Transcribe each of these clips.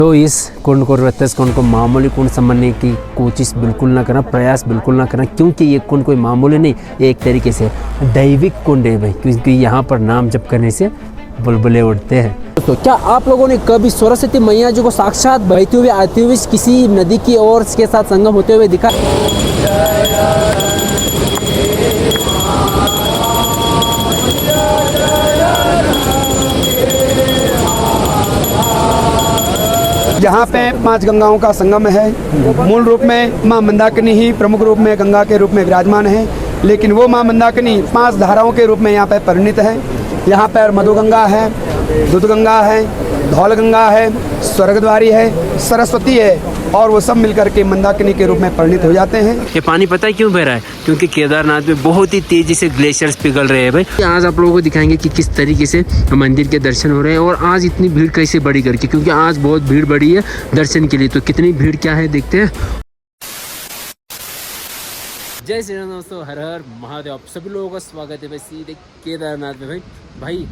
तो इस कुंड को रत्तस कुंड को मामूली कुंड समझने की कोशिश बिल्कुल ना करना, प्रयास बिल्कुल ना करना, क्योंकि ये कुंड कोई मामूली नहीं, ये एक तरीके से दैविक कुंड है भाई, क्योंकि यहाँ पर नाम जप करने से बुलबुले उड़ते हैं। तो क्या आप लोगों ने कभी सरस्वती मैया जी को साक्षात बहते हुए आते हुए किसी नदी की ओर के साथ संगम होते हुए दिखा? यहाँ पे 5 गंगाओं का संगम है। मूल रूप में माँ मंदाकिनी ही प्रमुख रूप में गंगा के रूप में विराजमान है, लेकिन वो माँ मंदाकिनी 5 धाराओं के रूप में यहाँ पे परिणित है। यहाँ पर मधुगंगा है, दूधगंगा है, धौल गंगा है, स्वर्गद्वारी है, सरस्वती है, और वो सब मिलकर के मंदाकिनी के रूप में परिणित हो जाते हैं। ये पानी पता है क्यों बह रहा है? क्योंकि केदारनाथ में बहुत ही तेजी से ग्लेशियर्स पिघल रहे हैं भाई। आज आप लोगों को दिखाएंगे कि किस तरीके से मंदिर के दर्शन हो रहे हैं और आज इतनी भीड़ कैसे बढ़ी करके, क्योंकि आज बहुत भीड़ बढ़ी है दर्शन के लिए। तो कितनी भीड़ क्या है देखते हैं। जय श्री राम दोस्तों, हर हर महादेव। आप सभी लोगों का स्वागत है भाई सीधे केदारनाथ में। भाई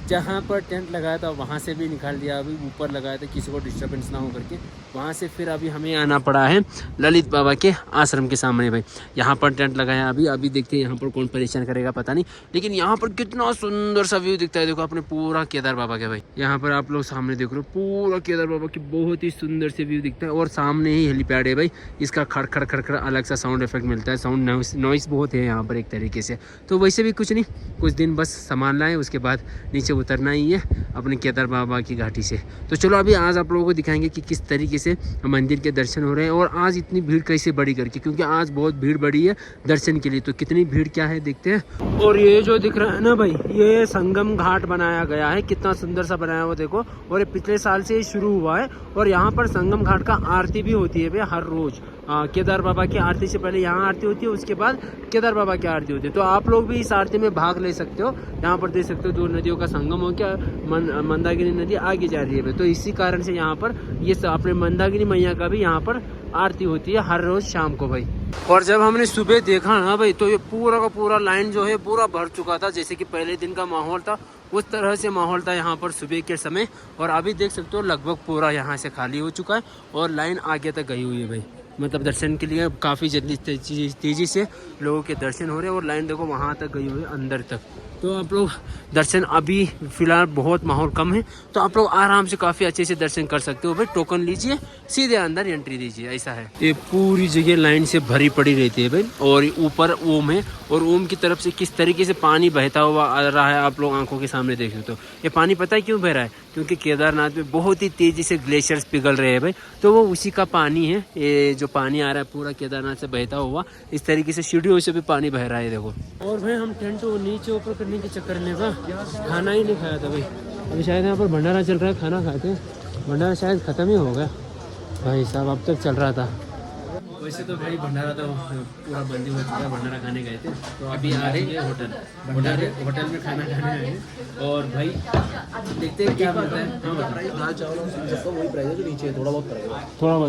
जहाँ पर टेंट लगाया था वहाँ से भी निकाल दिया, अभी ऊपर लगाया था किसी को डिस्टर्बेंस ना हो करके, वहाँ से फिर अभी हमें आना पड़ा है ललित बाबा के आश्रम के सामने भाई। यहाँ पर टेंट लगाया अभी देखते हैं यहाँ पर कौन परेशान करेगा पता नहीं, लेकिन यहाँ पर कितना सुंदर सा व्यू दिखता है। देखो अपने पूरा केदार बाबा का भाई, यहाँ पर आप लोग सामने देख रहे हो पूरा केदार बाबा की बहुत ही सुंदर से व्यू दिखता है। और सामने ही हेलीपैड है भाई, इसका खड़ खड़ अलग सा साउंड इफेक्ट मिलता है, साउंड नॉइस बहुत है यहाँ पर एक तरीके से। तो वैसे भी कुछ नहीं, कुछ दिन बस सामान लाएं, उसके बाद नीचे उतरना ही है अपने केदार बाबा की घाटी से। तो चलो अभी आज आप लोगों को दिखाएंगे कि किस तरीके से मंदिर के दर्शन हो रहे हैं और आज इतनी भीड़ कैसे बढ़ी करके, क्योंकि आज बहुत भीड़ बढ़ी है दर्शन के लिए। तो कितनी भीड़ क्या है देखते हैं। और ये जो दिख रहा है ना भाई, ये संगम घाट बनाया गया है, कितना सुंदर सा बनाया हुआ देखो। और ये पिछले साल से शुरू हुआ है और यहाँ पर संगम घाट का आरती भी होती है भाई हर रोज। केदार बाबा की आरती से पहले यहाँ आरती होती है, उसके बाद केदार बाबा की आरती होती है। तो आप लोग भी इस आरती में भाग ले सकते हो। यहाँ पर देख सकते हो दो नदियों का संगम हो गया, मंदाकिनी नदी आगे जा रही है। तो इसी कारण से यहाँ पर ये अपने मंदाकिनी मैया का भी यहाँ पर आरती होती है हर रोज शाम को भाई। और जब हमने सुबह देखा ना भाई, तो ये पूरा का पूरा लाइन जो है पूरा भर चुका था, जैसे कि पहले दिन का माहौल था उस तरह से माहौल था यहाँ पर सुबह के समय। और अभी देख सकते हो लगभग पूरा यहाँ से खाली हो चुका है और लाइन आगे तक गई हुई है भाई। मतलब दर्शन के लिए काफ़ी जल्दी तेज़ी से लोगों के दर्शन हो रहे हैं और लाइन देखो वहाँ तक गई हुई है अंदर तक। तो आप लोग दर्शन अभी फ़िलहाल बहुत माहौल कम है, तो आप लोग आराम से काफ़ी अच्छे से दर्शन कर सकते हो भाई। टोकन लीजिए, सीधे अंदर एंट्री दीजिए, ऐसा है। ये पूरी जगह लाइन से भरी पड़ी रहती है भाई। और ऊपर ओम है और ओम की तरफ से किस तरीके से पानी बहता हुआ आ रहा है आप लोग आंखों के सामने देख सकते हो। ये पानी पता है क्यों बह रहा है? क्योंकि केदारनाथ में बहुत ही तेज़ी से ग्लेशियर्स पिघल रहे हैं भाई, तो वो उसी का पानी है। ये जो पानी आ रहा है पूरा केदारनाथ से बहता हुआ इस तरीके से सीढ़ियों से भी पानी बह रहा है देखो। और भाई हम टेंट नीचे ऊपर करने के चक्कर में खाना ही नहीं खाया था भाई। अभी शायद यहाँ पर भंडारा चल रहा है, खाना खाते हैं। भंडारा शायद ख़त्म ही हो गया भाई साहब, अब तक चल रहा था। वैसे तो भाई भंडारा तो पूरा बंदी हो चुका है, भंडारा खाने गए थे, तो अभी आ रहे हैं होटल में खाना खाने आए हैं। और भाई देखते हैं क्या बनता है। दाल चावल सबका वही प्राइस है जो नीचे थोड़ा बहुत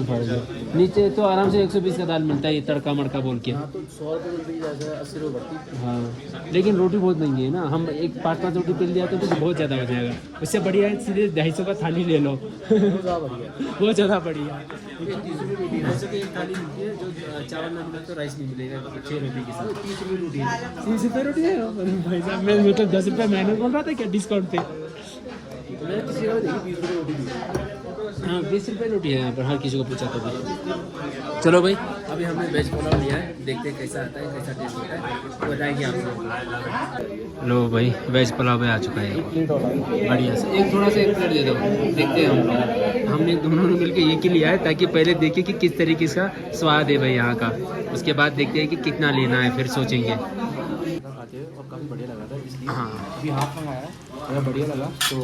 फर्क है। नीचे तो आराम से 120 का दाल मिलता है, तड़का मड़का बोल के। हाँ तो 100 रुपये 80 रुपये बढ़ती। हाँ लेकिन रोटी बहुत महंगी है ना, हम एक 5-5 रोटी पेल दिया तो बहुत ज़्यादा हो जाएगा। उससे बढ़िया है सीधे 250 का थाली ले लो, बहुत ज़्यादा बढ़िया। 250 की एक थाली मिलती है, जो चावल ना मिला तो राइस नहीं मिलेगा 6 रोटी के साथ। 30 रुपये रोटी है। 30 रुपये रोटी है भाई साहब। मैं मतलब 10 रुपये मैंने बोल रहा था क्या डिस्काउंट पे? मैंने किसी को देखी 20 रुपये रोटी दी। हाँ 20 रुपये रोटी है यहाँ पर, हर किसी को पूछा तो भी। चलो भाई अभी हमने वेज पुलाव लिया है, देखते हैं कैसा आता है, कैसा टेस्ट होता है, बताएंगे आप लोग। लो भाई वेज पुलाव आ चुका है बढ़िया से। एक थोड़ा सा एक प्लेट दे दो, देखते हैं हम लोग। हमने दोनों ने मिलकर एक ही लिया है ताकि पहले देखिए कि किस तरीके का स्वाद है भाई यहाँ का, उसके बाद देखते हैं कि कितना लेना है, फिर सोचेंगे। और काफ़ी बढ़िया लगा था इसलिए हाँ अभी हाफ मंगाया है, अगर बढ़िया लगा तो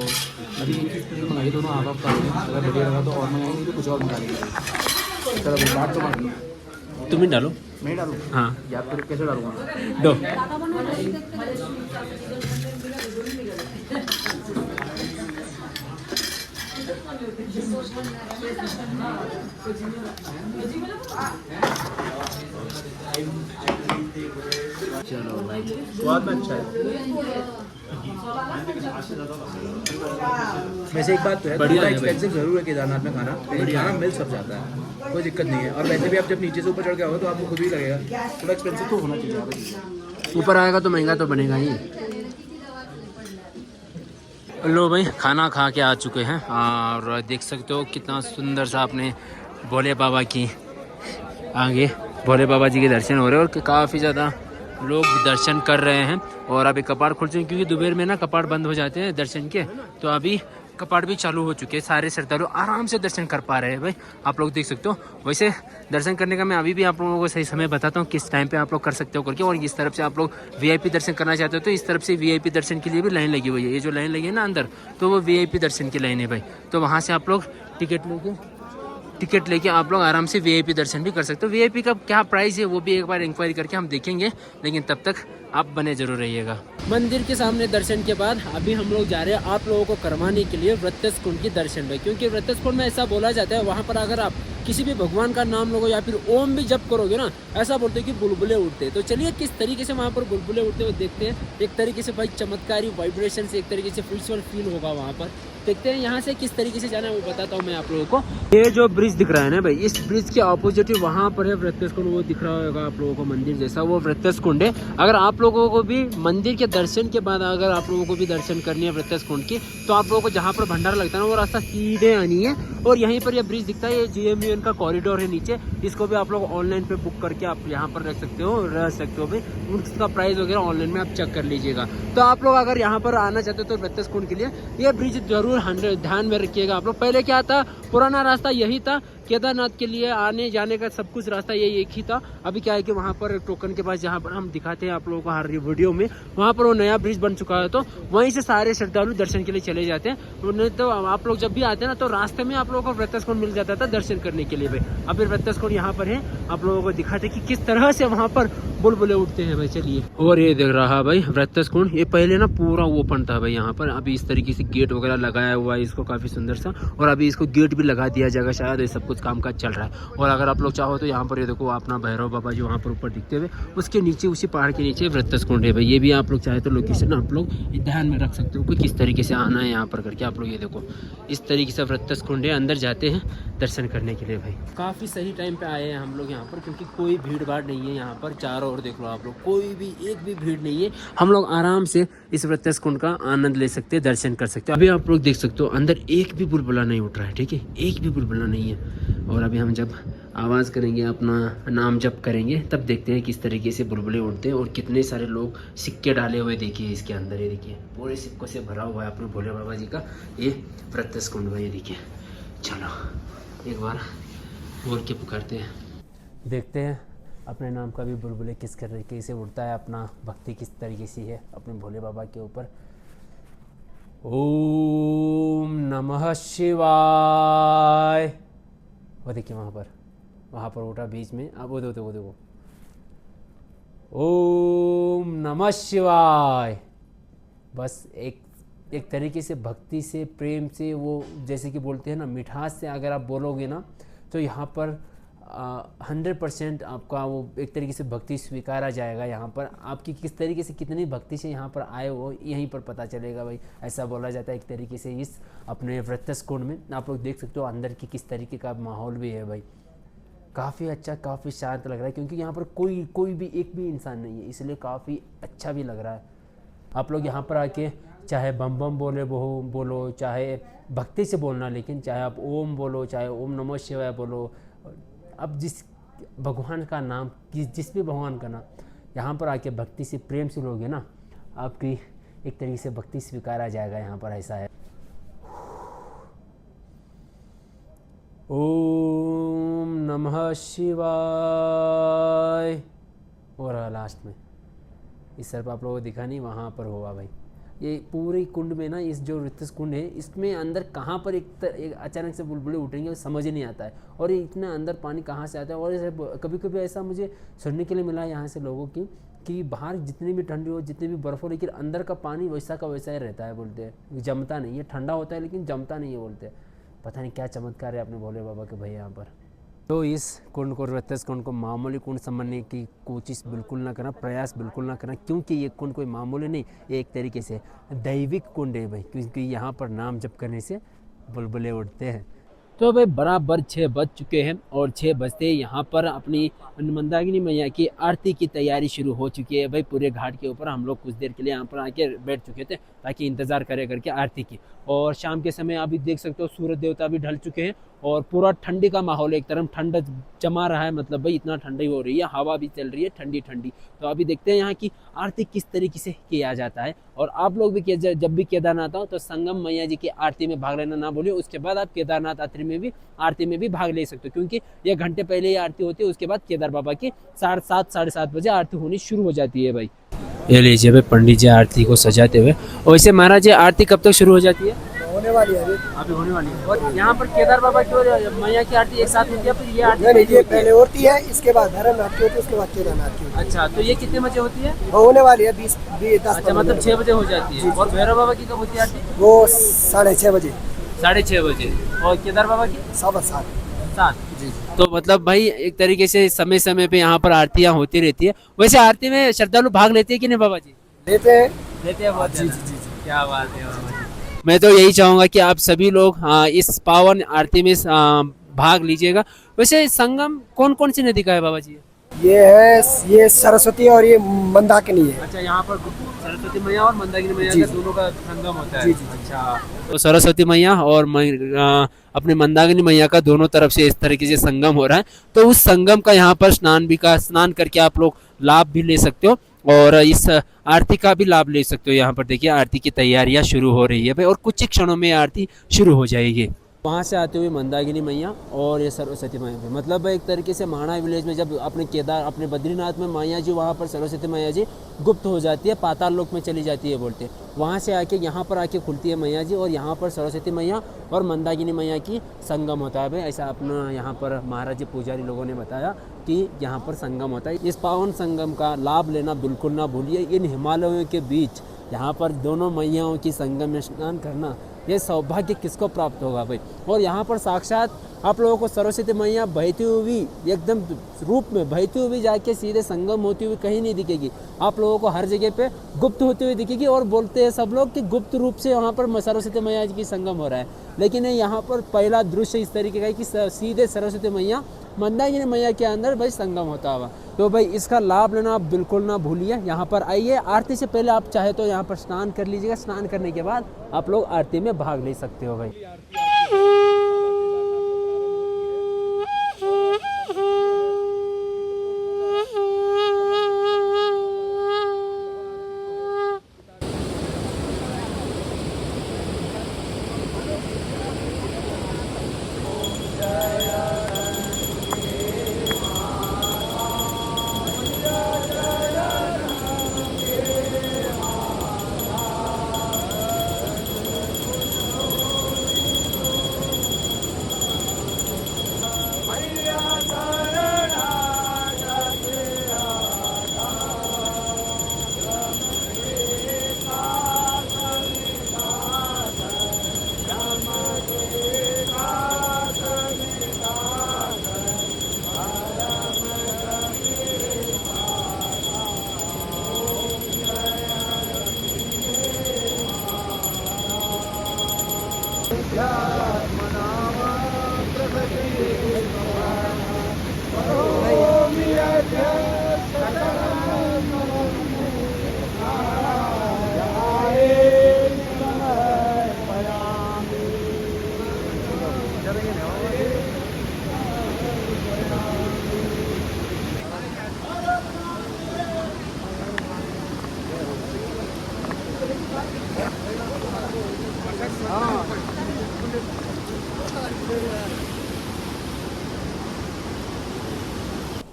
अभी मंगाइए दोनों हाफ का। अगर बढ़िया लगा तो और मंगाएंगे, तो कुछ और मंगा लेंगे। चलो बात तो मान तुम ही डालो। मैं डालूँ? हाँ याद कर कैसे डालूँगा? दो चलो स्वाद में अच्छा है। वैसे एक बात तो है, बढ़िया थोड़ा है भाई। एक्सपेंसिव जरूर है केदारनाथ में खाना, लेकिन खाना मिल सब जाता है, कोई दिक्कत नहीं है। और वैसे भी आप जब नीचे से ऊपर चढ़ के आओगे तो आपको खुद ही लगेगा थोड़ा एक्सपेंसिव तो होना चाहिए ज़्यादा। ऊपर आएगा तो महंगा तो बनेगा ही। लो भाई, खाना खा के आ चुके हैं और देख सकते हो कितना सुंदर सा अपने भोले बाबा की आगे भोले बाबा जी के दर्शन हो रहे हैं और काफ़ी ज़्यादा लोग दर्शन कर रहे हैं। और अभी कपाट खुल चुके हैं क्योंकि दोपहर में ना कपाट बंद हो जाते हैं दर्शन के, तो अभी कपाट भी चालू हो चुके हैं। सारे श्रद्धालु आराम से दर्शन कर पा रहे हैं भाई, आप लोग देख सकते हो। वैसे दर्शन करने का मैं अभी भी आप लोगों को सही समय बताता हूँ किस टाइम पे आप लोग कर सकते हो करके। और इस तरफ से आप लोग वीआईपी दर्शन करना चाहते हो तो इस तरफ से वीआईपी दर्शन के लिए भी लाइन लगी हुई है। ये जो लाइन लगी है ना अंदर, तो वो वीआईपी दर्शन की लाइन है भाई। तो वहाँ से आप लोग टिकट लेके आप लोग आराम से वीआईपी दर्शन भी कर सकते हो। वीआईपी का क्या प्राइस है वो भी एक बार इंक्वायरी करके हम देखेंगे, लेकिन तब तक आप बने जरूर रहिएगा। मंदिर के सामने दर्शन के बाद अभी हम लोग जा रहे हैं आप लोगों को करवाने के लिए वृत्तस कुंड की दर्शन भाई। क्योंकि वृत्तस कुंड में ऐसा बोला जाता है वहाँ पर अगर आप किसी भी भगवान का नाम लोगे या फिर ओम भी जप करोगे ना, ऐसा बोलते हैं कि बुलबुले उठते हैं। तो चलिए किस तरीके से वहाँ पर बुलबुले उठते हुए देखते हैं। एक तरीके से भाई चमत्कारी वाइब्रेशन से एक तरीके से स्पिरिचुअल फील होगा वहाँ पर। देखते हैं यहाँ से किस तरीके से जाना है वो बताता हूँ मैं आप लोगों को। ये जो ब्रिज दिख रहा है ना भाई, इस ब्रिज के ऑपोजिट ही वहाँ पर है वृत्तस कुंड। वो दिख रहा होगा आप लोगों को मंदिर जैसा, वो वृत्तस कुंड है। अगर आप लोगों को भी मंदिर के दर्शन के बाद अगर आप लोगों को भी दर्शन करनी है वृत्तस कुंड की, तो आप लोगों को जहाँ पर भंडारा लगता है ना वो रास्ता सीधे आनी है। और यहीं पर यह ब्रिज दिखता है, ये GMUN का कॉरिडोर है नीचे। इसको भी आप लोग ऑनलाइन पे बुक करके आप यहाँ पर रह सकते हो भाई। उसका प्राइस वगैरह ऑनलाइन में आप चेक कर लीजिएगा। तो आप लोग अगर यहाँ पर आना चाहते हो तो वृत्तस कुंड के लिए ये ब्रिज जरूर ध्यान में रखिएगा आप लोग। पहले क्या था, पुराना रास्ता यही था केदारनाथ के लिए आने जाने का, सब कुछ रास्ता ये एक ही था। अभी क्या है कि वहाँ पर टोकन के पास जहाँ पर हम दिखाते हैं आप लोगों को हर वीडियो में, वहाँ पर वो नया ब्रिज बन चुका है। तो वहीं से सारे श्रद्धालु दर्शन के लिए चले जाते हैं। नहीं तो आप लोग जब भी आते हैं ना तो रास्ते में आप लोगों को वृत्तस कुंड मिल जाता था दर्शन करने के लिए भाई। अभी वृत्तस कुंड यहाँ पर है, आप लोगों को दिखाते कि किस तरह से वहाँ पर बुलबुले उठते हैं भाई। चलिए, और ये देख रहा भाई वृत्तस कुंड, ये पहले ना पूरा ओपन था भाई यहाँ पर। अभी इस तरीके से गेट वगैरह लगाया हुआ है इसको काफ़ी सुंदर सा, और अभी इसको गेट भी लगा दिया जाएगा शायद। ये सब कुछ काम काज चल रहा है। और अगर आप लोग चाहो तो यहाँ पर ये देखो अपना भैरव बाबा जो वहाँ पर ऊपर दिखते हुए, उसके नीचे उसी पहाड़ के नीचे वृत्तस कुंड है भाई। ये भी आप लोग चाहे तो लोकेशन आप लोग ध्यान में रख सकते हो कि किस तरीके से आना है यहाँ पर करके। आप लोग ये देखो इस तरीके से वृत्तस कुंड है, अंदर जाते हैं दर्शन करने के लिए भाई। काफ़ी सही टाइम पे आए हैं हम लोग यहाँ पर, क्योंकि कोई भीड़ भाड़ नहीं है यहाँ पर। चारों ओर देख लो आप लोग, कोई भी एक भी भीड़ नहीं है। हम लोग आराम से इस वृत्तस कुंड का आनंद ले सकते हैं, दर्शन कर सकते हैं। अभी आप लोग देख सकते हो अंदर एक भी बुलबुला नहीं उठ रहा है, ठीक है, एक भी बुलबुला नहीं है। और अभी हम जब आवाज़ करेंगे, अपना नाम जप करेंगे, तब देखते हैं किस तरीके से बुलबुले उठते हैं। और कितने सारे लोग सिक्के डाले हुए देखिए इसके अंदर, ये देखिए पूरे सिक्कों से भरा हुआ है अपने भोले बाबा जी का ये वृत्तस कुंड में। ये देखिए, चलो एक बार बोल के पुकारते हैं, देखते हैं अपने नाम का भी बुलबुले किस तरीके से उड़ता है, अपना भक्ति किस तरीके से है अपने भोले बाबा के ऊपर। ओम नमः शिवाय। वो देखिए वहाँ पर उठा बीच में, अब वो देखो ओम नमः शिवाय। बस एक तरीके से भक्ति से, प्रेम से, वो जैसे कि बोलते हैं ना मिठास से अगर आप बोलोगे ना, तो यहाँ पर 100% आपका वो एक तरीके से भक्ति स्वीकारा जाएगा। यहाँ पर आपकी किस तरीके से कितनी भक्ति से यहाँ पर आए हो यहीं पर पता चलेगा भाई। ऐसा बोला जाता है एक तरीके से इस अपने वृत्तस कुंड में। आप लोग देख सकते हो अंदर की किस तरीके का माहौल भी है भाई। काफ़ी अच्छा, काफ़ी शांत लग रहा है, क्योंकि यहाँ पर कोई भी एक भी इंसान नहीं है, इसलिए काफ़ी अच्छा भी लग रहा है। आप लोग यहाँ पर आके चाहे बम बम बोलो, चाहे भक्ति से बोलना, लेकिन चाहे आप ओम बोलो, चाहे ओम नमः शिवाय बोलो, अब जिस भगवान का नाम, जिस भी भगवान का नाम यहाँ पर आके भक्ति से, प्रेम से लोगे ना, आपकी एक तरीके से भक्ति स्वीकारा जाएगा यहाँ पर। ऐसा है। ओम नमः शिवाय। और लास्ट में इस तरफ आप लोगों को दिखा नहीं, वहाँ पर होगा भाई। ये पूरे कुंड में ना, इस जो वृत्तस कुंड है इसमें अंदर कहाँ पर एक अचानक से बुलबुले उठेंगे समझ ही नहीं आता है। और ये इतना अंदर पानी कहाँ से आता है। और कभी कभी ऐसा मुझे सुनने के लिए मिला यहाँ से लोगों की कि बाहर जितनी भी ठंडी हो, जितनी भी बर्फ़ हो, लेकिन अंदर का पानी वैसा का वैसा ही रहता है बोलते हैं, जमता नहीं है। ठंडा होता है लेकिन जमता नहीं है बोलते हैं। पता नहीं क्या चमत्कार है अपने भोले बाबा के भाई यहाँ पर। तो इस कुंड को रत्तस कुंड को मामूली कुंड समझने की कोशिश बिल्कुल ना करना, प्रयास बिल्कुल ना करना, क्योंकि ये कुंड कोई मामूली नहीं, एक तरीके से दैविक कुंड है भाई, क्योंकि यहाँ पर नाम जप करने से बुलबुले उड़ते हैं। तो भाई बराबर 6 बज चुके हैं और 6 बजते यहाँ पर अपनी मंदाकिनी मैया की आरती की तैयारी शुरू हो चुकी है भाई। पूरे घाट के ऊपर हम लोग कुछ देर के लिए यहाँ पर आके बैठ चुके थे ताकि इंतज़ार करे करके आरती की। और शाम के समय अभी देख सकते हो सूरज देवता भी ढल चुके हैं और पूरा ठंडी का माहौल, एक तरफ ठंड जमा रहा है, मतलब भाई इतना ठंडी हो रही है, हवा भी चल रही है ठंडी ठंडी। तो अभी देखते हैं यहाँ की आरती किस तरीके से किया जाता है। और आप लोग भी जब भी केदारनाथ आओ तो संगम मैया जी की आरती में भाग लेना ना भूलिए। उसके बाद आप केदारनाथ आरती में भी भाग ले सकते हो, क्योंकि 1 घंटे पहले ही आरती होती है। उसके बाद केदार बाबा की 7:30 साढ़े 7 बजे आरती होनी शुरू हो जाती है भाई। ये लीजिए भाई पंडित जी आरती को सजाते हुए। वैसे महाराज जी आरती कब तक शुरू हो जाती है? होने वाली है अभी होने वाली है। और यहाँ पर केदार बाबा की और मैया की आरती एक साथ होती है, फिर ये आरती ये पहले होती है, इसके बाद भैरवनाथ की होती है, उसके बाद केदारनाथ की। अच्छा, तो ये कितने बजे होती है? होने वाली है 10 अच्छा, मतलब 6 बजे हो जाती है। और भैरव बाबा की कब होती है आरती? वो 6:30 बजे। 6:30 बजे। और केदार बाबा की 7:15 जी। तो मतलब भाई एक तरीके से समय समय पे यहाँ पर आरतियाँ होती रहती है। वैसे आरती में श्रद्धालु भाग लेते हैं कि नहीं बाबा जी? लेते हैं बहुत। जी। क्या बात है बाबा जी। मैं तो यही चाहूँगा कि आप सभी लोग इस पावन आरती में भाग लीजिएगा। वैसे संगम कौन कौन सी नदी का है बाबा जी? ये सरस्वती और ये मंदाकिनी है। अच्छा, यहाँ पर सरस्वती मैया और मंदाकिनी मैया का दोनों का संगम होता है। जी। अच्छा, तो सरस्वती मैया और अपने मंदाकिनी मैया का दोनों तरफ से इस तरीके से संगम हो रहा है। तो उस संगम का यहाँ पर स्नान करके आप लोग लाभ भी ले सकते हो और इस आरती का भी लाभ ले सकते हो। यहाँ पर देखिए आरती की तैयारियाँ शुरू हो रही है भाई और कुछ ही क्षणों में आरती शुरू हो जाएगी। वहाँ से आते हुए मंदाकिनी मैया और ये सरस्वती मैया भी, मतलब एक तरीके से माणा विलेज में जब अपने बद्रीनाथ में मैया जी, वहाँ पर सरस्वती मैया जी गुप्त हो जाती है, पाताल लोक में चली जाती है बोलते। वहाँ से आके यहाँ पर आके खुलती है मैया जी और यहाँ पर सरस्वती मैया और मंदाकिनी मैया की संगम होता है भाई। ऐसा अपना यहाँ पर महाराज जी पुजारी लोगों ने बताया कि यहाँ पर संगम होता है। इस पावन संगम का लाभ लेना बिल्कुल ना भूलिए। इन हिमालयों के बीच यहाँ पर दोनों मैयाओं की संगम में स्नान करना, ये सौभाग्य किसको प्राप्त होगा भाई। और यहाँ पर साक्षात आप लोगों को सरस्वती मैया बहती हुई एकदम रूप में बहती हुई जाके सीधे संगम होती हुई कहीं नहीं दिखेगी। आप लोगों को हर जगह पे गुप्त होती हुई दिखेगी और बोलते हैं सब लोग कि गुप्त रूप से वहाँ पर सरस्वती मैया जी की संगम हो रहा है। लेकिन यहाँ पर पहला दृश्य इस तरीके का है कि सीधे सरस्वती मैया मंदाकिनी मैया के अंदर भाई संगम होता हुआ। तो भाई इसका लाभ लेना आप बिल्कुल ना भूलिए। यहाँ पर आइए, आरती से पहले आप चाहे तो यहाँ पर स्नान कर लीजिएगा। स्नान करने के बाद आप लोग आरती में भाग ले सकते हो भाई।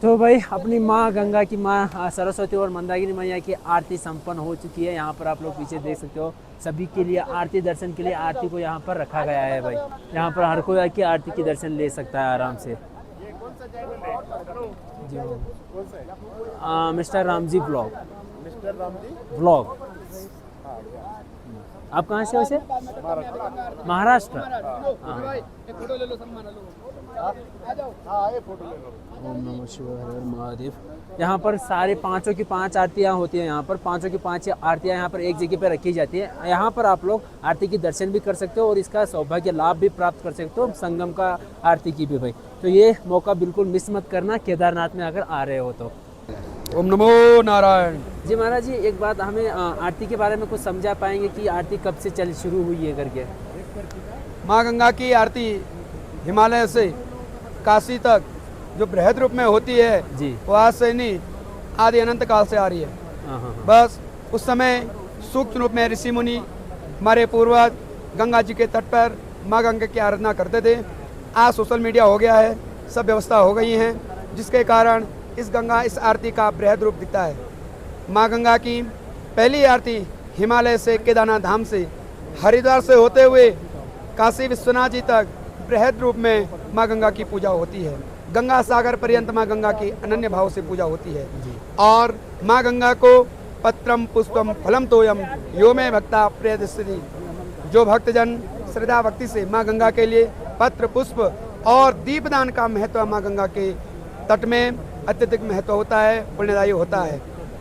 तो भाई अपनी माँ गंगा की माँ सरस्वती और मंदाकिनी मैया की आरती संपन्न हो चुकी है। यहाँ पर आप लोग पीछे देख सकते हो, सभी के लिए आरती दर्शन के लिए आरती को यहाँ पर रखा गया है भाई। यहाँ पर हर कोई आके आरती की दर्शन ले सकता है आराम से। जी मिस्टर रामजी ब्लॉग। आप कहाँ से वैसे? महाराष्ट्र। ओम नमः शिवाय, हर हर महादेव। यहाँ पर सारे पांचों की 5 आरतियाँ होती हैं। यहाँ पर पांचों की 5 आरतियाँ यहाँ पर एक जगह पे रखी जाती है। यहाँ पर आप लोग आरती की दर्शन भी कर सकते हो और इसका सौभाग्य लाभ भी प्राप्त कर सकते हो, संगम का आरती की भी भाई। तो ये मौका बिल्कुल मिस मत करना केदारनाथ में अगर आ रहे हो तो। ओम नमो नारायण। जी महाराज जी, एक बात हमें आरती के बारे में कुछ समझा पाएंगे कि आरती कब से चल शुरू हुई है करके? माँ गंगा की आरती हिमालय से काशी तक जो बृहद रूप में होती है जी, वो आज से नहीं, आदि अनंत काल से आ रही है। हाँ। बस उस समय सूक्ष्म रूप में ऋषि मुनि हमारे पूर्वज गंगा जी के तट पर माँ गंगा की आराधना करते थे। आज सोशल मीडिया हो गया है, सब व्यवस्था हो गई है, जिसके कारण इस आरती का बृहद रूप दिखता है। माँ गंगा की पहली आरती हिमालय से, केदारनाथ धाम से, हरिद्वार से होते हुए काशी विश्वनाथ जी तक बृहद रूप में माँ गंगा की पूजा होती है। गंगा सागर पर्यंत माँ गंगा की अनन्य भाव से पूजा होती है। और माँ गंगा को पत्रम पुष्पम फलम तोयम यो में भक्ता प्रियदस्ति, जो भक्तजन श्रद्धा भक्ति से माँ गंगा के लिए पत्र पुष्प और दीपदान का महत्व माँ गंगा के तट में अत्यधिक महत्व होता है, पुण्यदायी होता है।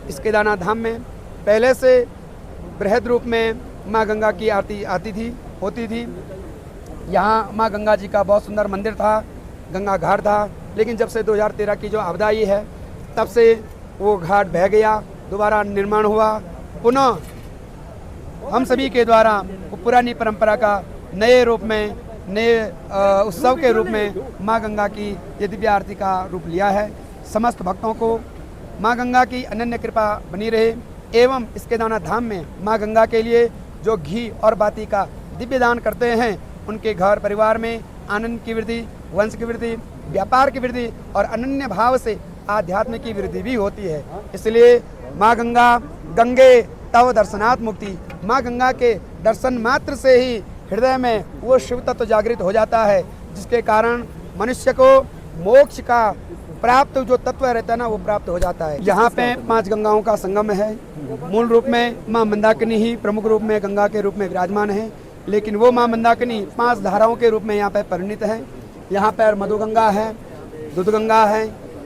इस केदारनाथ धाम में पहले से बृहद रूप में माँ गंगा की आरती होती थी। यहाँ माँ गंगा जी का बहुत सुंदर मंदिर था, गंगा घाट था, लेकिन जब से 2013 की जो आपदा आई है तब से वो घाट बह गया, दोबारा निर्माण हुआ। पुनः हम सभी के द्वारा वो पुरानी परंपरा का नए रूप में, नए उत्सव के रूप में माँ गंगा की ये दिव्य आरती का रूप लिया है। समस्त भक्तों को माँ गंगा की अनन्य कृपा बनी रहे एवं इस केदारनाथ धाम में माँ गंगा के लिए जो घी और बाती का दिव्य दान करते हैं, उनके घर परिवार में आनंद की वृद्धि, वंश की वृद्धि, व्यापार की वृद्धि और अनन्य भाव से आध्यात्म की वृद्धि भी होती है। इसलिए माँ गंगा गंगे तव दर्शनात् मुक्ति, माँ गंगा के दर्शन मात्र से ही हृदय में वो शिव तत्व जागृत हो जाता है, जिसके कारण मनुष्य को मोक्ष का प्राप्त जो तत्व रहता है ना, वो प्राप्त हो जाता है। यहाँ पे 5 गंगाओं का संगम है। मूल रूप में माँ मंदाकिनी ही प्रमुख रूप में गंगा के रूप में विराजमान है, लेकिन वो माँ मंदाकिनी 5 धाराओं के रूप में यहाँ पर परिणित है। यहाँ पर मधुगंगा है, दूध गंगा है,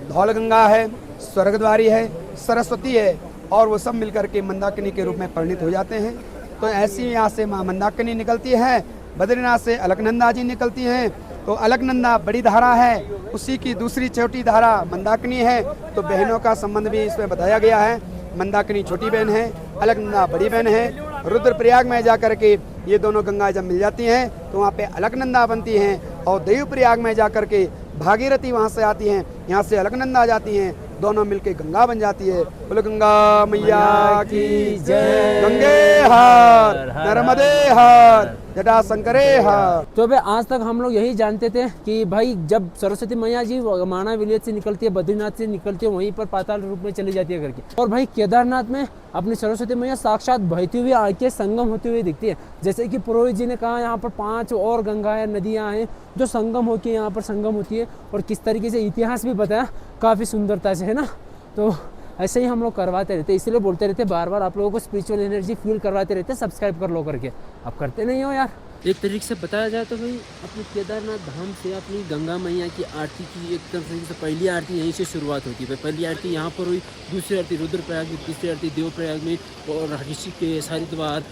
धौल गंगा है, स्वर्गद्वारी है, सरस्वती है, और वो सब मिलकर के मंदाकिनी के रूप में परिणित हो जाते हैं। तो ऐसी यहाँ से माँ मंदाकिनी निकलती है। बद्रीनाथ से अलकनंदा जी निकलती हैं, तो अलकनंदा बड़ी धारा है, उसी की दूसरी छोटी धारा मंदाकिनी है। तो बहनों का संबंध भी इसमें बताया गया है। मंदाकिनी छोटी बहन है, अलकनंदा बड़ी बहन है। रुद्रप्रयाग में जाकर के ये दोनों गंगा जब मिल जाती हैं तो वहाँ पे अलकनंदा बनती हैं, और देवप्रयाग में जाकर के भागीरथी वहाँ से आती हैं, यहाँ से अलकनंदा आ जाती हैं, दोनों मिलके गंगा बन जाती है। बोलो गंगा मैया की जय। गंगे हार नर्मदे हार जटा शंकरे हार। तो भाई आज तक हम लोग यही जानते थे कि भाई जब सरस्वती मैया जी माना विलेज से निकलती है, बद्रीनाथ से निकलती है, वहीं पर पाताल रूप में चली जाती है करके, और भाई केदारनाथ में अपनी सरस्वती मैया साक्षात बहती हुई आके संगम होती हुई दिखती है। जैसे कि पुरोहित जी ने कहा, यहाँ पर 5 और गंगाएं नदियाँ हैं जो संगम होकर यहाँ पर संगम होती है, और किस तरीके से इतिहास भी बताया काफ़ी सुंदरता से, है ना। तो ऐसे ही हम लोग करवाते रहते, इसलिए बोलते रहते बार बार आप लोगों को स्पिरिचुअल एनर्जी फील करवाते रहते, सब्सक्राइब कर लो करके। आप करते नहीं हो यार। एक तरीके से बताया जाए तो भाई अपने केदारनाथ धाम से अपनी गंगा मैया की आरती की एक तरीके से पहली आरती यहीं से शुरुआत होती है। पहली आरती यहाँ पर हुई, दूसरी आरती रुद्रप्रयाग में, तीसरी आरती देवप्रयाग में, और ऋषिकेश, हरिद्वार,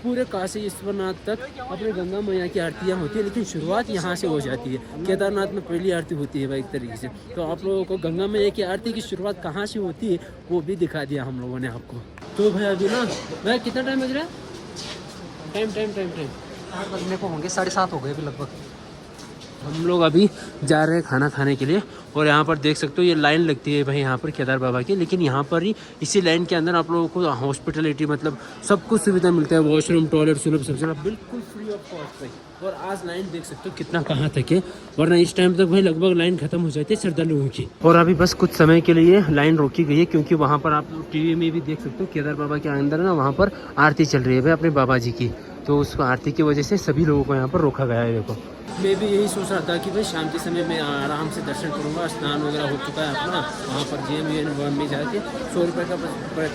पूरे काशी विश्वनाथ तक अपने गंगा मैया की आरतियाँ होती है। लेकिन शुरुआत यहाँ से हो जाती है, केदारनाथ में पहली आरती होती है भाई एक तरीके से। तो आप लोगों को गंगा मैया की आरती की शुरुआत कहाँ से होती है वो भी दिखा दिया हम लोगों ने आपको। तो भाई अभी ना भाई कितना टाइम बज रहा है? टाइम 8 बजने को होंगे, 7:30 हो गए अभी लगभग। हम लोग अभी जा रहे हैं खाना खाने के लिए, और यहाँ पर देख सकते हो ये लाइन लगती है भाई यहाँ पर केदार बाबा की। लेकिन यहाँ पर ही इसी लाइन के अंदर आप लोगों को हॉस्पिटलिटी मतलब सब कुछ सुविधा मिलता है, वॉशरूम, टॉयलेट, सुलभ सबसे बिल्कुल फ्री ऑफ कॉस्ट भाई। और आज लाइन देख सकते हो कितना कहाँ तक है, वरना इस टाइम तक भाई लगभग लाइन खत्म हो जाती है श्रद्धालुओं की। और अभी बस कुछ समय के लिए लाइन रोकी गई है, क्योंकि वहाँ पर आप टीवी में भी देख सकते हो केदार बाबा के अंदर ना वहाँ पर आरती चल रही है भाई अपने बाबा जी की। तो उस आरती की वजह से सभी लोगों को यहाँ पर रोका गया है। देखो मैं भी यही सोच रहा था कि भाई शाम के समय मैं आराम से दर्शन करूँगा, स्नान वगैरह हो चुका है अपना, वहाँ पर JM में जाके 100 रुपये का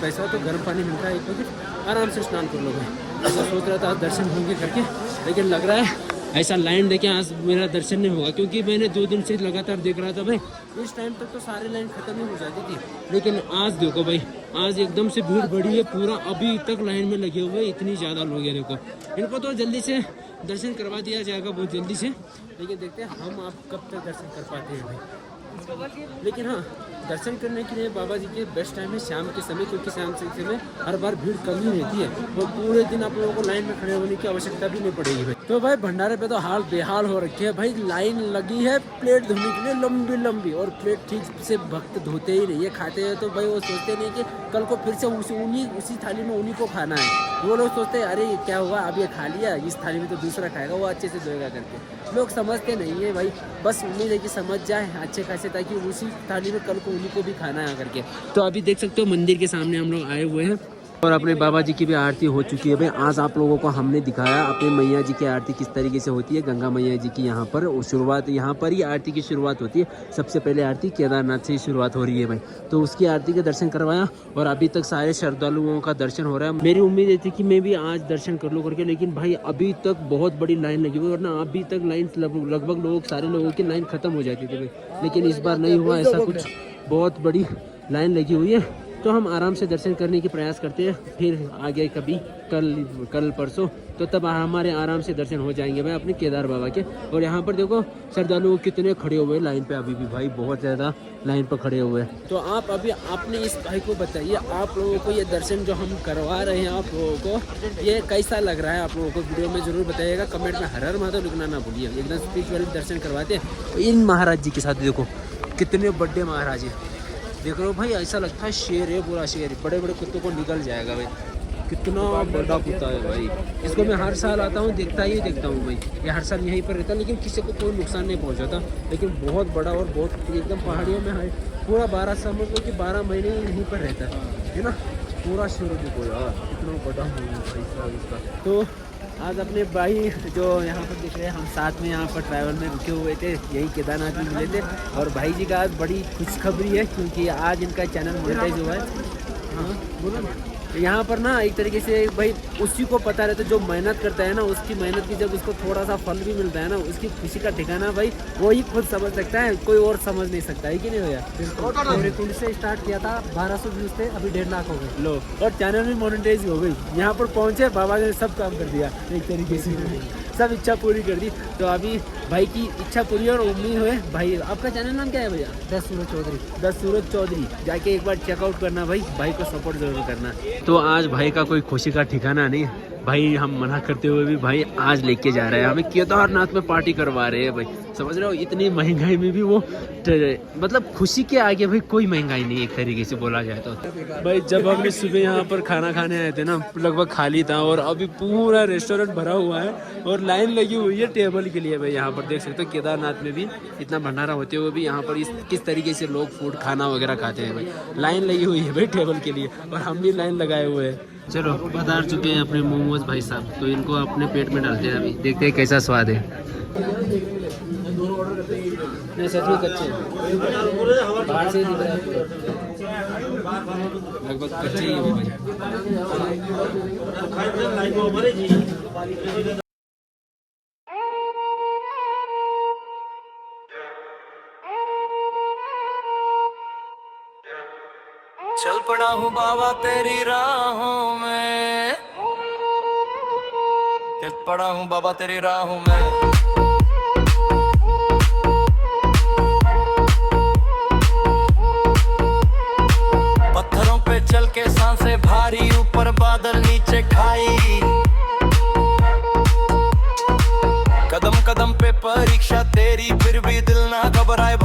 पैसा तो गर्म पानी मिलता है 1 पैकेट, आराम से स्नान कर लो भाई। ऐसा सोच रहा था दर्शन होंगे करके, लेकिन लग रहा है ऐसा लाइन देखे आज मेरा दर्शन नहीं होगा, क्योंकि मैंने 2 दिन से लगातार देख रहा था भाई। इस टाइम तक तो सारी लाइन खत्म ही हो जाती थी, लेकिन आज देखो भाई, आज एकदम से भीड़ बढ़ी है पूरा। अभी तक लाइन में लगे हुए इतनी ज़्यादा लोग हैं। देखो इनको तो जल्दी से दर्शन करवा दिया जाएगा बहुत जल्दी से, लेकिन देखते हैं हम आप कब तक दर्शन कर पाते हैं भाई। लेकिन हाँ, दर्शन करने के लिए बाबा जी के बेस्ट टाइम है शाम के समय, क्योंकि शाम के समय हर बार भीड़ कम ही रहती है और पूरे दिन आप लोगों को लाइन में खड़े होने की आवश्यकता भी नहीं पड़ेगी भाई। तो भाई भंडारे पे तो हाल बेहाल हो रखे है भाई। लाइन लगी है प्लेट धोने के लिए लंबी लंबी, और प्लेट ठीक से भक्त धोते ही नहीं है। खाते हैं तो भाई वो सोचते नहीं कि कल को फिर से उसी थाली में उन्हीं को खाना है। वो लोग सोचते हैं अरे क्या हुआ, अब ये खा लिया, इस थाली में तो दूसरा खाएगा, वो अच्छे से धोएगा करके। लोग समझते नहीं है भाई, बस उम्मीद है कि समझ जाए अच्छे खासे, ताकि उसी थाली में कल को उन्हीं को भी खाना है करके। तो अभी देख सकते हो मंदिर के सामने हम लोग आए हुए हैं और अपने बाबा जी की भी आरती हो चुकी है भाई। आज आप लोगों को हमने दिखाया अपने मैया जी की आरती किस तरीके से होती है। गंगा मैया जी की यहाँ पर शुरुआत, यहाँ पर ही आरती की शुरुआत होती है। सबसे पहले आरती केदारनाथ से ही शुरुआत हो रही है भाई, तो उसकी आरती के दर्शन करवाया और अभी तक सारे श्रद्धालुओं का दर्शन हो रहा है। मेरी उम्मीद थी कि मैं भी आज दर्शन कर लूँ करके, लेकिन भाई अभी तक बहुत बड़ी लाइन लगी हुई, वरना अभी तक लाइन लगभग लोग सारे लोगों की लाइन खत्म हो जाती थी भाई, लेकिन इस बार नहीं हुआ ऐसा कुछ। बहुत बड़ी लाइन लगी हुई है, तो हम आराम से दर्शन करने की प्रयास करते हैं। फिर आगे कभी कल परसों तो तब हमारे आराम से दर्शन हो जाएंगे भाई अपने केदार बाबा के। और यहाँ पर देखो श्रद्धालु कितने खड़े हुए लाइन पे, अभी भी भाई बहुत ज़्यादा लाइन पर खड़े हुए हैं। तो आप अभी आपने इस भाई को बताइए, आप लोगों को ये दर्शन जो हम करवा रहे हैं आप लोगों को, ये कैसा लग रहा है आप लोगों को? वीडियो में ज़रूर बताइएगा, कमेंट में हर हर महादेव लिखना ना भूलिए। एकदम स्पिरिचुअल दर्शन करवाते हैं इन महाराज जी के साथ। देखो कितने बड़े महाराज हैं, देख लो भाई, ऐसा लगता है शेर है, पूरा शेर। बड़े बड़े कुत्तों को निकल जाएगा भाई, कितना बड़ा कुत्ता है भाई। इसको मैं हर साल आता हूँ, देखता हूँ भाई। ये हर साल यहीं पर रहता है, लेकिन किसी को कोई नुकसान नहीं पहुँचाता। लेकिन बहुत बड़ा और बहुत एकदम पहाड़ियों में है, पूरा 12 समझ लो कि 12 महीने यहीं पर रहता है ना। पूरा शेर देखो यार, इतना बड़ा भाई साहब इसका। तो आज अपने भाई जो यहाँ पर दिख रहे हैं, हम साथ में यहाँ पर ट्रैवल में रुके हुए थे, यही केदारनाथ में मिले थे। और भाई जी का आज बड़ी खुशखबरी है, क्योंकि आज इनका चैनल मोनेटाइज हुआ है। हाँ बोलो ना। यहाँ पर ना एक तरीके से भाई उसी को पता रहता है, जो मेहनत करता है ना, उसकी मेहनत की जब उसको थोड़ा सा फल भी मिलता है ना, उसकी खुशी का ठिकाना भाई वही खुद समझ सकता है, कोई और समझ नहीं सकता है कि नहीं भैया। मेरे कुंड से स्टार्ट किया था, 1200 व्यूज थे, अभी 1.5 लाख हो गए लो, और चैनल भी मोनेटाइज हो गई। यहाँ पर पहुँचे, बाबा ने सब काम कर दिया एक तरीके से, सब इच्छा पूरी कर दी। तो अभी भाई की इच्छा पूरी और उम्मीद हुए। भाई आपका चैनल नाम क्या है भैया? 10 सूरज चौधरी। 10 सूरज चौधरी, जाके एक बार चेकआउट करना भाई को सपोर्ट जरूर करना। तो आज भाई का कोई खुशी का ठिकाना नहीं भाई, हम मना करते हुए भी भाई आज लेके जा रहे हैं हमें केदारनाथ में, पार्टी करवा रहे हैं भाई। समझ रहे हो, इतनी महंगाई में भी वो मतलब खुशी के आगे भाई कोई महंगाई नहीं, एक तरीके से बोला जाए तो। भाई जब हम सुबह यहाँ पर खाना खाने आए थे ना, लगभग खाली था, और अभी पूरा रेस्टोरेंट भरा हुआ है और लाइन लगी हुई है टेबल के लिए भाई। यहाँ पर देख सकते हो केदारनाथ में भी इतना भंडारा होते हुए भी यहाँ पर किस तरीके से लोग फूड खाना वगैरह खाते हैं भाई। लाइन लगी हुई है भाई टेबल के लिए, और हम भी लाइन लगाए हुए हैं। चलो पधार चुके हैं अपने मोमोज भाई साहब, तो इनको अपने पेट में डालते हैं, अभी देखते हैं कैसा स्वाद है। नहीं सच में कच्चे बाहर से दिख रहा है, लगभग कच्चे ही है भाई। चल पड़ा हूँ बाबा तेरी राहों में, चल पड़ा हूँ बाबा तेरी राहों में। पत्थरों पे चल के सांसें भारी, ऊपर बादल नीचे खाई, कदम कदम पे परीक्षा तेरी, फिर भी दिल ना घबराए।